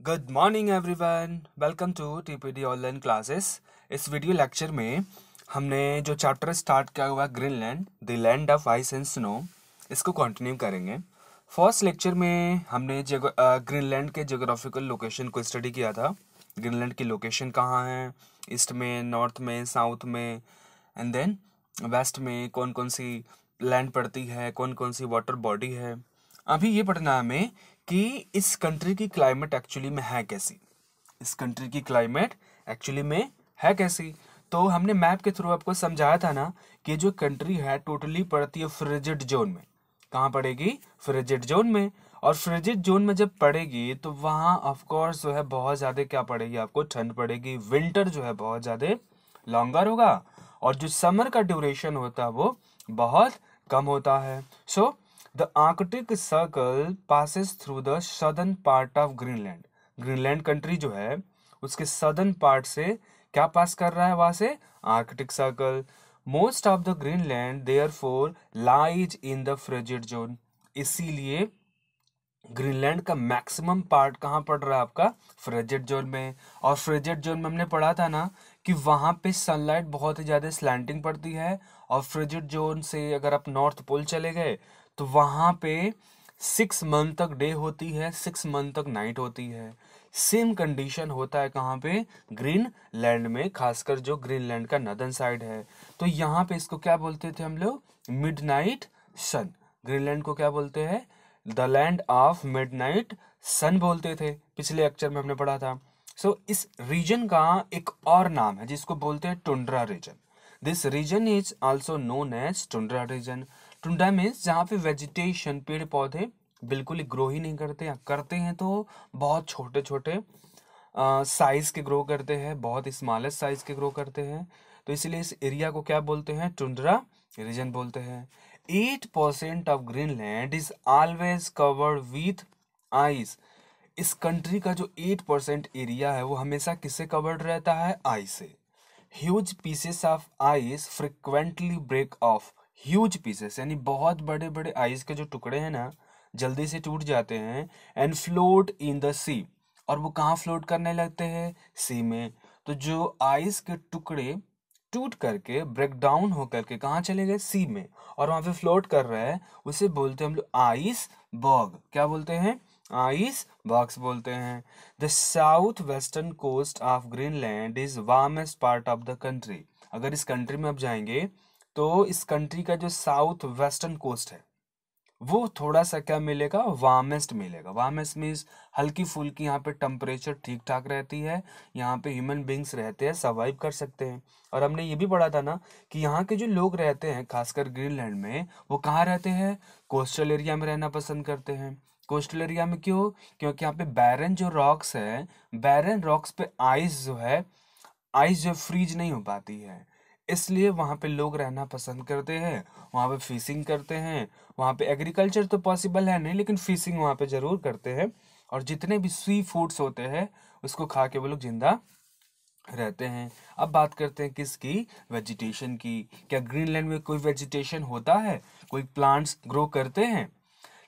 Good morning everyone, welcome to TPD online classes. इस video lecture में हमने जो चैप्टर स्टार्ट किया हुआ है Greenland the land of ice and snow, इसको कंटिन्यू करेंगे। फर्स्ट लेक्चर में हमने ग्रीनलैंड के ज्योग्राफिकल लोकेशन को स्टडी किया था। ग्रीनलैंड की लोकेशन कहाँ है, ईस्ट में, नॉर्थ में, साउथ में, एंड देन वेस्ट में कौन कौन सी लैंड पड़ती है, कौन कौन सी वाटर बॉडी है। अभी ये पढ़ना है हमें कि इस कंट्री की क्लाइमेट एक्चुअली में है कैसी। इस कंट्री की क्लाइमेट एक्चुअली में है कैसी। तो हमने मैप के थ्रू आपको समझाया था ना कि जो कंट्री है टोटली पड़ती है फ्रिजिड जोन में। कहाँ पड़ेगी? फ्रिजिड जोन में। और फ्रिजिड जोन में जब पड़ेगी तो वहाँ ऑफ कोर्स जो है बहुत ज़्यादा क्या पड़ेगी, आपको ठंड पड़ेगी। विंटर जो है बहुत ज़्यादा लॉन्गर होगा और जो समर का ड्यूरेशन होता है वो बहुत कम होता है। So the Arctic circle passes through the southern part of Greenland. Greenland country जो है उसके सदर्न पार्ट से क्या पास कर रहा है? वहां से Arctic circle. Most of the Greenland therefore lies in the frigid zone. इसीलिए ग्रीनलैंड का मैक्सिमम पार्ट कहाँ पड़ रहा है? आपका फ्रिजिड जोन में। और फ्रिजिड जोन में हमने पढ़ा था ना कि वहां पे सनलाइट बहुत ही ज्यादा स्लैंटिंग पड़ती है। और फ्रिजिड जोन से अगर आप नॉर्थ पोल चले गए तो वहां पे 6 मंथ तक डे होती है, 6 मंथ तक नाइट होती है। सेम कंडीशन होता है कहाँ पे? ग्रीनलैंड में, खासकर जो ग्रीनलैंड का नदर्न साइड है। तो यहाँ पे इसको क्या बोलते थे हम लोग? मिडनाइट सन। ग्रीनलैंड को क्या बोलते हैं? द लैंड ऑफ मिडनाइट सन बोलते थे। पिछले लेक्चर में हमने पढ़ा था। इस रीजन का एक और नाम है जिसको बोलते हैं tundra region. This region is also known as tundra region. Tundra means जहाँ पे वेजिटेशन, पेड़ पौधे बिल्कुल ग्रो ही नहीं करते, या करते हैं तो बहुत छोटे छोटे साइज के ग्रो करते हैं, बहुत स्मॉलेस्ट साइज के ग्रो करते हैं। तो इसलिए इस एरिया को क्या बोलते हैं? टुंड्रा रीजन बोलते हैं। 8% of Greenland is always covered with ice. इस कंट्री का जो 8% एरिया है वो हमेशा किससे कवर्ड रहता है? आइस से। Huge pieces of ice frequently break off. Huge pieces यानी बहुत बड़े बड़े आइस के जो टुकड़े हैं ना, जल्दी से टूट जाते हैं। एंड फ्लोट इन द सी। और वो कहाँ फ्लोट करने लगते हैं? सी में। तो जो आइस के टुकड़े टूट करके ब्रेक डाउन होकर के कहाँ चले गए? सी में। और वहां पे फ्लोट कर रहा है, उसे बोलते हैं हम लोग आइस बर्ग। क्या बोलते हैं? आइस बॉक्स बोलते हैं। The south western coast of Greenland is warmest part of the country. अगर इस कंट्री में आप जाएंगे तो इस कंट्री का जो साउथ वेस्टर्न कोस्ट है वो थोड़ा सा क्या मिलेगा? वार्मेस्ट मिलेगा। वार्मेस्ट मीन्स हल्की फुल्की, यहाँ पे टेम्परेचर ठीक ठाक रहती है, यहाँ पे ह्यूमन बींग्स रहते हैं, सर्वाइव कर सकते हैं। और हमने ये भी पढ़ा था ना कि यहाँ के जो लोग रहते हैं खासकर ग्रीनलैंड में, वो कहाँ रहते हैं? कोस्टल एरिया में रहना पसंद करते हैं। कोस्टल एरिया में क्यों? क्योंकि यहाँ पे बैरन जो रॉक्स है, बैरन रॉक्स पे आइस जो है, आइस जो फ्रीज नहीं हो पाती है, इसलिए वहां पे लोग रहना पसंद करते हैं। वहां पे फिशिंग करते हैं। वहां पे एग्रीकल्चर तो पॉसिबल है नहीं, लेकिन फिशिंग वहां पे जरूर करते हैं। और जितने भी सी फूड्स होते हैं उसको खा के वो लोग जिंदा रहते हैं। अब बात करते हैं किसकी? वेजिटेशन की। क्या ग्रीनलैंड में कोई वेजिटेशन होता है? कोई प्लांट्स ग्रो करते हैं?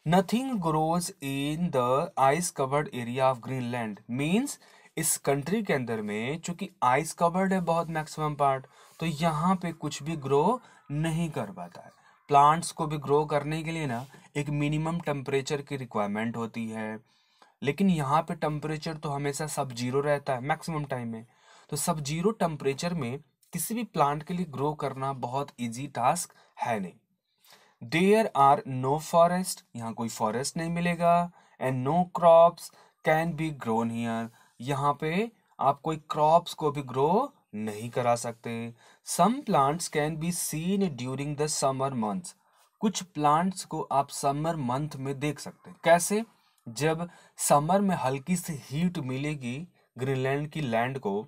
Nothing grows in the ice covered area of Greenland. Means इस कंट्री के अंदर में चूंकि आइस कवर्ड है बहुत मैक्सिमम पार्ट, तो यहाँ पे कुछ भी ग्रो नहीं कर पाता है। प्लांट्स को भी ग्रो करने के लिए ना एक मिनिमम टेम्परेचर की रिक्वायरमेंट होती है। लेकिन यहाँ पे टेम्परेचर तो हमेशा सब जीरो रहता है मैक्सिमम टाइम में। तो सब जीरो टेम्परेचर में किसी भी प्लांट के लिए ग्रो करना बहुत इजी टास्क है नहीं। There are no forest. यहाँ कोई फॉरेस्ट नहीं मिलेगा। And no crops can be grown here. यहाँ पे आप कोई क्रॉप्स को भी ग्रो नहीं करा सकते। Some plants can be seen during the summer months. कुछ प्लांट्स को आप समर मंथ में देख सकते हैं। कैसे? जब समर में हल्की सी हीट मिलेगी ग्रीनलैंड की लैंड को,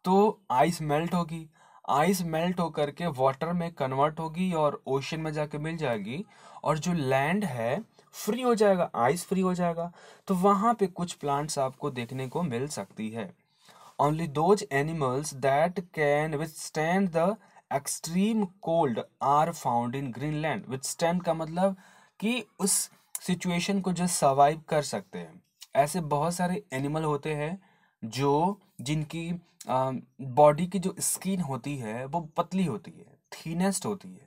तो आइस मेल्ट होगी। आइस मेल्ट होकर के वाटर में कन्वर्ट होगी और ओशन में जाके मिल जाएगी। और जो लैंड है फ्री हो जाएगा, आइस फ्री हो जाएगा। तो वहां पे कुछ प्लांट्स आपको देखने को मिल सकती है। Only those animals that can withstand the extreme cold are found in Greenland. Withstand का मतलब कि उस सिचुएशन को जो सर्वाइव कर सकते हैं। ऐसे बहुत सारे एनिमल होते हैं जो जिनकी बॉडी की जो स्किन होती है वो पतली होती है, थीनेस्ट होती है।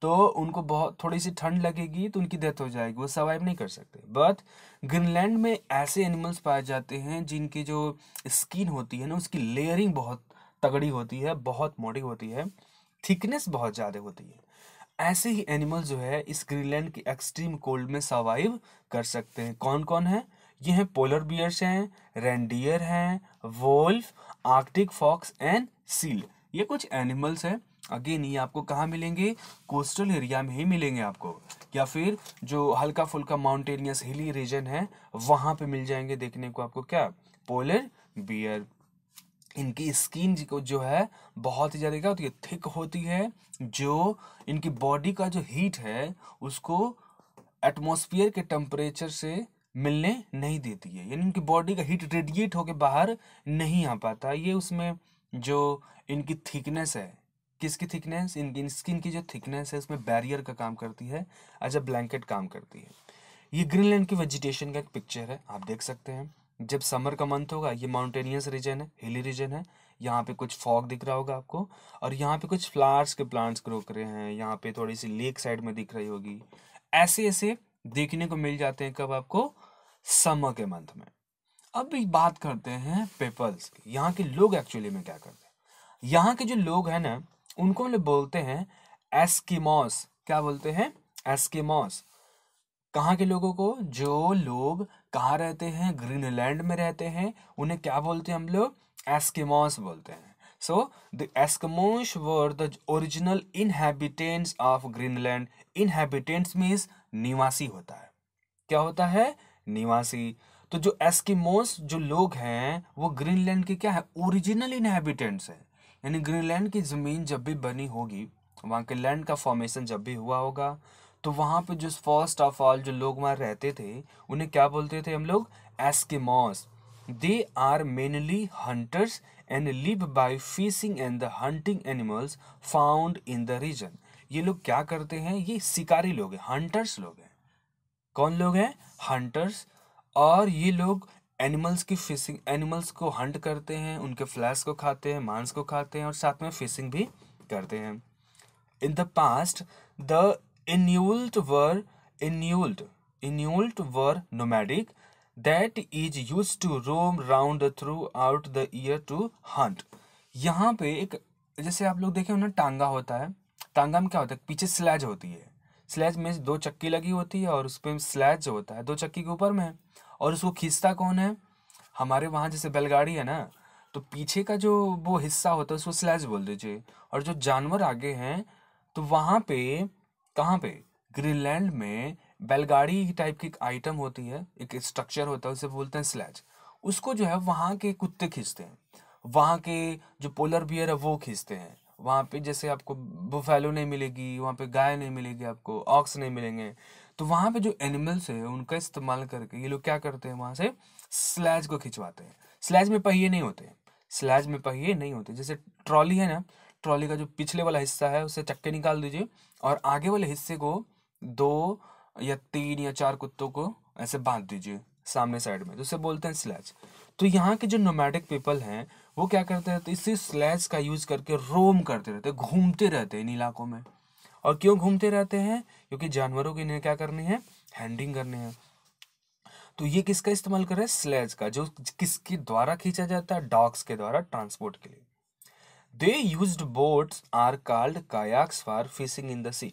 तो उनको बहुत थोड़ी सी ठंड लगेगी तो उनकी डेथ हो जाएगी, वो सर्वाइव नहीं कर सकते। बट ग्रीनलैंड में ऐसे एनिमल्स पाए जाते हैं जिनकी जो स्किन होती है ना, उसकी लेयरिंग बहुत तगड़ी होती है, बहुत मोटी होती है, थिकनेस बहुत ज़्यादा होती है। ऐसे ही एनिमल जो है इस ग्रीनलैंड की एक्सट्रीम कोल्ड में सर्वाइव कर सकते हैं। कौन कौन है? ये हैं पोलर बियर्स हैं, रेंडियर हैं, wolf, arctic fox and seal. ये कुछ एनिमल्स हैं। अगेन ये आपको कहाँ मिलेंगे? कोस्टल एरिया में ही मिलेंगे आपको, या फिर जो हल्का फुल्का माउंटेनियस हिली रीजन है वहां पे मिल जाएंगे देखने को आपको। क्या? Polar bear. इनकी स्किन को जो है बहुत ही ज़्यादा क्या होती है? थिक होती है, जो इनकी बॉडी का जो हीट है उसको एटमॉस्फेयर के टेम्परेचर से मिलने नहीं देती है, यानी इनकी बॉडी का हीट रेडिएट होके बाहर नहीं आ पाता। ये उसमें जो इनकी थिकनेस है, किसकी थिकनेस? इनकी स्किन की जो थिकनेस है उसमें बैरियर का काम करती है, एज अ ब्लैंकेट काम करती है। ये ग्रीनलैंड की वेजिटेशन का एक पिक्चर है, आप देख सकते हैं। जब समर का मंथ होगा, ये माउंटेनियस रीजन है, हिली रीजन है, यहाँ पे कुछ फॉग दिख रहा होगा आपको, और यहाँ पे कुछ फ्लावर्स के प्लांट्स ग्रो कर रहे हैं, यहाँ पे थोड़ी सी लेक साइड में दिख रही होगी। ऐसे ऐसे देखने को मिल जाते हैं कब? आपको समर के मंथ में। अब भी बात करते हैं पीपल्स की, यहाँ के लोग एक्चुअली में क्या करते हैं। यहाँ के जो लोग हैं ना, उनको हम लोग बोलते हैं एस्किमोस। क्या बोलते हैं? एस्किमोस। कहाँ के लोगों को? जो लोग कहाँ रहते हैं? ग्रीनलैंड में रहते हैं, उन्हें क्या बोलते हैं हम लोग? एस्किमोस बोलते हैं। So the Eskimos were the original inhabitants of Greenland. Inhabitants means निवासी होता है। क्या होता है? निवासी। तो जो एस्किमोस जो लोग हैं वो ग्रीनलैंड के क्या है? ओरिजिनल इनहैबिटेंट्स हैं। यानी ग्रीनलैंड की जमीन जब भी बनी होगी, वहाँ के लैंड का फॉर्मेशन जब भी हुआ होगा, तो वहाँ पे जो फर्स्ट ऑफ ऑल जो लोग वहाँ रहते थे उन्हें क्या बोलते थे हम लोग? Eskimos. They are mainly hunters and live by fishing and the hunting animals found in the region. ये लोग क्या करते हैं? ये शिकारी लोग हैं, हंटर्स लोग हैं। कौन लोग हैं? हंटर्स। और ये लोग एनिमल्स की फिशिंग, एनिमल्स को हंट करते हैं, उनके फ्लैश को खाते हैं, मांस को खाते हैं, और साथ में फिशिंग भी करते हैं। In the past, the Inuit were Inuit Inuit were nomadic, that is used to roam round throughout the year to hunt. यहाँ पे एक, जैसे आप लोग देखे हो ना, टांगा होता है। टांगा में क्या होता है? पीछे स्लेज होती है। स्लेज में दो चक्की लगी होती है, और उस पे स्लेज जो होता है दो चक्की के ऊपर में है, और उसको खींचता कौन है? हमारे वहाँ जैसे बैलगाड़ी है ना, तो पीछे का जो वो हिस्सा होता है उसको स्लेज बोल दीजिए। और जो जानवर आगे हैं, तो वहाँ पे, कहाँ पे? ग्रीनलैंड में बैलगाड़ी टाइप की एक आइटम होती है, एक स्ट्रक्चर होता है, उसे बोलते हैं स्लेज। उसको जो है वहाँ के कुत्ते खींचते हैं, वहाँ के जो पोलर बियर है वो खींचते हैं। वहाँ पे जैसे आपको बुफैलो नहीं मिलेगी, वहाँ पे गाय नहीं मिलेगी, आपको ऑक्स नहीं मिलेंगे। तो वहाँ पे जो एनिमल्स है उनका इस्तेमाल करके ये लोग क्या करते हैं? वहाँ से स्लेज को खिंचवाते हैं। स्लेज में पहिए नहीं होते, स्लेज में पहिए नहीं होते। जैसे ट्रॉली है ना, ट्रॉली का जो पिछले वाला हिस्सा है उसे चक्के निकाल दीजिए, और आगे वाले हिस्से को दो या तीन या चार कुत्तों को ऐसे बांध दीजिए सामने साइड में, तो उसे बोलते हैं स्लेज। तो यहाँ के जो नोमैडिक पीपल हैं वो क्या करते हैं? तो इसी स्लेज का यूज करके रोम करते रहते हैं, घूमते रहते हैं इन इलाकों में। और क्यों घूमते रहते हैं? क्योंकि जानवरों की इन्हें क्या करनी है? हैंडिंग करनी है। तो ये किसका इस्तेमाल कर रहे हैं? स्लेज का, जो किसके द्वारा खींचा जाता है? डॉग्स के द्वारा ट्रांसपोर्ट के लिए। They used boats are called kayaks for fishing in the sea.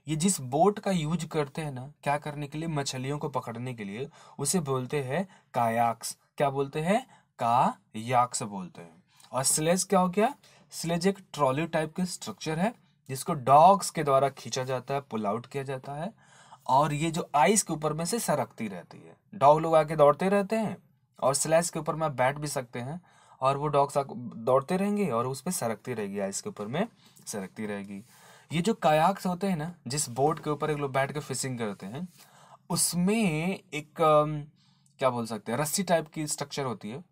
ये जिस बोट का यूज करते हैं ना, क्या करने के लिए? मछलियों को पकड़ने के लिए, उसे बोलते हैं कायाक्स। क्या बोलते हैं? कायाक्स बोलते हैं। और स्लेज क्या हो गया? स्लेज एक ट्रॉली टाइप के स्ट्रक्चर है जिसको डॉग्स के द्वारा खींचा जाता है, पुल आउट किया जाता है, और ये जो आइस के ऊपर में से सरकती रहती है। डॉग लोग आके दौड़ते रहते हैं, और स्लेज के ऊपर में बैठ भी सकते हैं, और वो डॉग्स दौड़ते रहेंगे और उस पर सरकती रहेगी, आइस के ऊपर में सरकती रहेगी। ये जो कायाक्स होते हैं ना, जिस बोट के ऊपर एक लोग बैठ के फिशिंग करते हैं, उसमें एक क्या बोल सकते हैं, रस्सी टाइप की स्ट्रक्चर होती है।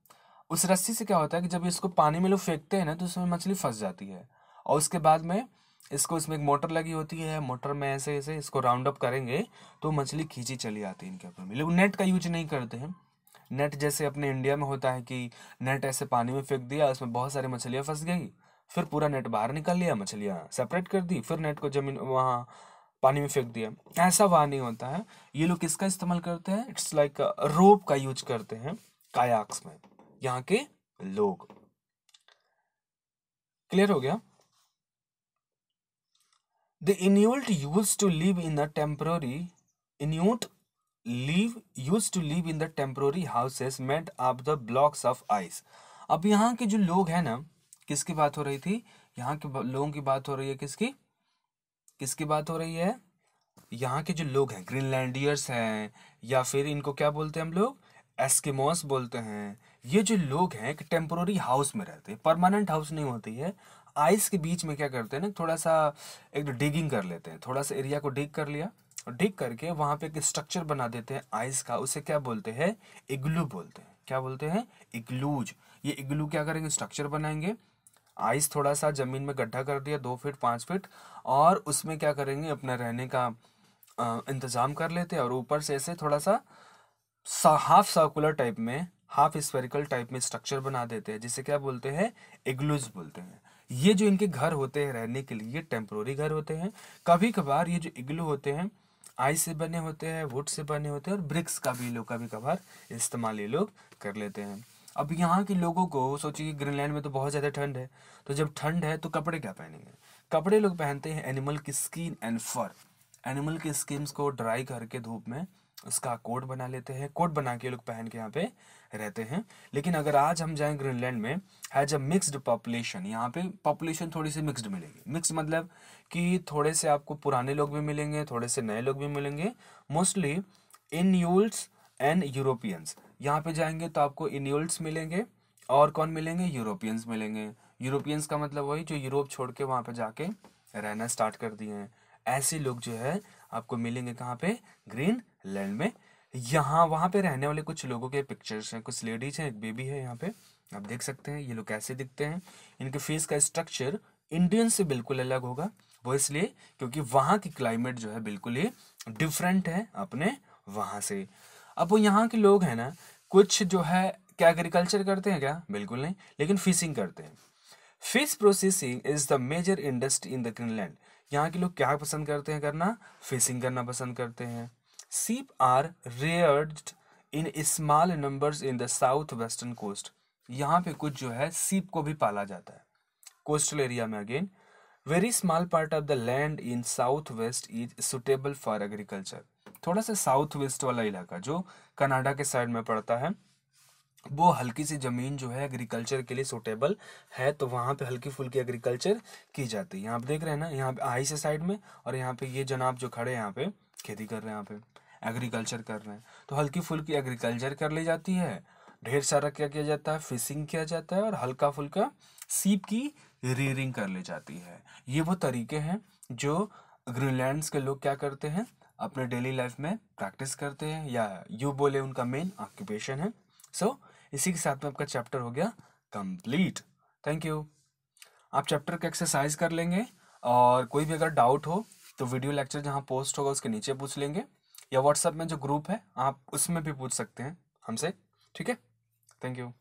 उस रस्सी से क्या होता है कि जब इसको पानी में लोग फेंकते हैं ना, तो उसमें मछली फंस जाती है, और उसके बाद में इसको, इसमें एक मोटर लगी होती है, मोटर में ऐसे ऐसे इसको राउंड अप करेंगे तो मछली खींची चली आती है इनके ऊपर में। लोग नेट का यूज नहीं करते हैं, नेट जैसे अपने इंडिया में होता है कि नेट ऐसे पानी में फेंक दिया, उसमें बहुत सारी मछलियाँ फंस गई, फिर पूरा नेट बाहर निकाल लिया, मछलियाँ सेपरेट कर दी, फिर नेट को जमीन वहाँ पानी में फेंक दिया। ऐसा वहाँ नहीं होता है। ये लोग किसका इस्तेमाल करते हैं? इट्स लाइक रोप का यूज करते हैं कायाक्स में, यहाँ के लोग। क्लियर हो गया? The Inuit used to live in the temporary Inuit used to live in the temporary houses made of the blocks of ice. अब यहाँ के जो लोग हैं ना, किसकी बात हो रही थी? यहाँ के लोगों की बात हो रही है। किसकी किसकी बात हो रही है? यहाँ के जो लोग हैं, ग्रीनलैंडियर्स हैं, या फिर इनको क्या बोलते हैं हम लोग? एस्किमोस बोलते हैं। ये जो लोग हैं कि टेम्पोररी हाउस में रहते हैं, परमानेंट हाउस नहीं होती है। आइस के बीच में क्या करते हैं ना, थोड़ा सा एक डिगिंग कर लेते हैं, थोड़ा सा एरिया को डिग कर लिया, और डिग करके वहाँ पे एक स्ट्रक्चर बना देते हैं आइस का। उसे क्या बोलते हैं? इग्लू बोलते हैं। क्या बोलते हैं? इग्लूज। ये इग्लू क्या करेंगे? स्ट्रक्चर बनाएंगे। आइस थोड़ा सा जमीन में गड्ढा कर दिया 2 फीट 5 फीट, और उसमें क्या करेंगे? अपना रहने का इंतजाम कर लेते हैं, और ऊपर से ऐसे थोड़ा सा हाफ सर्कुलर टाइप में, हाफ स्फेरिकल टाइप में स्ट्रक्चर बना देते हैं, जिसे क्या बोलते हैं? इग्लूज बोलते हैं। ये जो इनके घर होते हैं रहने के लिए, टेम्पोररी घर होते हैं। कभी कभार ये जो इग्लू होते हैं आइस से बने होते हैं, वुड से बने होते हैं, और ब्रिक्स का भी लोग कभी कभार इस्तेमाल ये लोग कर लेते हैं। अब यहाँ के लोगों को सोचिए, ग्रीनलैंड में तो बहुत ज़्यादा ठंड है, तो जब ठंड है तो कपड़े क्या पहनेंगे? कपड़े लोग पहनते हैं एनिमल की स्किन एंड फर। एनिमल की स्किन्स को ड्राई करके धूप में उसका कोट बना लेते हैं, कोट बना के लोग पहन के यहाँ पे रहते हैं। लेकिन अगर आज हम जाएं ग्रीनलैंड में, हैज अ मिक्स्ड पॉपुलेशन, यहाँ पे पॉपुलेशन थोड़ी सी मिक्स्ड मिलेगी। मिक्स मतलब कि थोड़े से आपको पुराने लोग भी मिलेंगे, थोड़े से नए लोग भी मिलेंगे, मोस्टली इन्यूल्स एंड यूरोपियंस। यहाँ पे जाएंगे तो आपको इन्यूल्स मिलेंगे, और कौन मिलेंगे? यूरोपियंस मिलेंगे। यूरोपियंस का मतलब वही जो यूरोप छोड़ के वहाँ पे जाके रहना स्टार्ट कर दिए हैं। ऐसे लोग जो है आपको मिलेंगे कहाँ पे? ग्रीनलैंड में। यहाँ वहाँ पे रहने वाले कुछ लोगों के पिक्चर्स हैं, कुछ लेडीज हैं, एक बेबी है यहाँ पे, आप देख सकते हैं ये लोग कैसे दिखते हैं। इनके फेस का स्ट्रक्चर इंडियन से बिल्कुल अलग होगा। वो इसलिए क्योंकि वहाँ की क्लाइमेट जो है बिल्कुल ही डिफरेंट है अपने वहाँ से। अब वो यहाँ के लोग हैं ना, कुछ जो है क्या एग्रीकल्चर करते हैं क्या? बिल्कुल नहीं, लेकिन फिशिंग करते हैं। Fish processing is the major industry in the Greenland. यहाँ के लोग क्या पसंद करते हैं करना? फिशिंग करना पसंद करते हैं। Sheep are reared in small numbers in the south western coast. यहाँ पे कुछ जो है सीप को भी पाला जाता है कोस्टल एरिया में। Again, very small part of the land in south west is suitable for agriculture. थोड़ा सा साउथ वेस्ट वाला इलाका जो कनाडा के साइड में पड़ता है, वो हल्की सी ज़मीन जो है एग्रीकल्चर के लिए सूटेबल है, तो वहाँ पे हल्की फुल्की एग्रीकल्चर की जाती है। यहाँ पे देख रहे हैं ना, यहाँ पे आइस है साइड में, और यहाँ पे ये जनाब जो खड़े हैं यहाँ पे खेती कर रहे हैं, यहाँ पे एग्रीकल्चर कर रहे हैं, तो हल्की फुल्की एग्रीकल्चर कर ली जाती है। ढेर सारा क्या किया जाता है? फिशिंग किया जाता है, और हल्का फुल्का सीप की रीयरिंग कर ली जाती है। ये वो तरीके हैं जो ग्रीनलैंड्स के लोग क्या करते हैं? अपने डेली लाइफ में प्रैक्टिस करते हैं, या यू बोले उनका मेन ऑक्यूपेशन है। सो इसी के साथ में आपका चैप्टर हो गया कंप्लीट। Thank you. आप चैप्टर का एक्सरसाइज कर लेंगे, और कोई भी अगर डाउट हो तो वीडियो लेक्चर जहाँ पोस्ट होगा उसके नीचे पूछ लेंगे, या व्हाट्सएप में जो ग्रुप है आप उसमें भी पूछ सकते हैं हमसे। ठीक है? Thank you.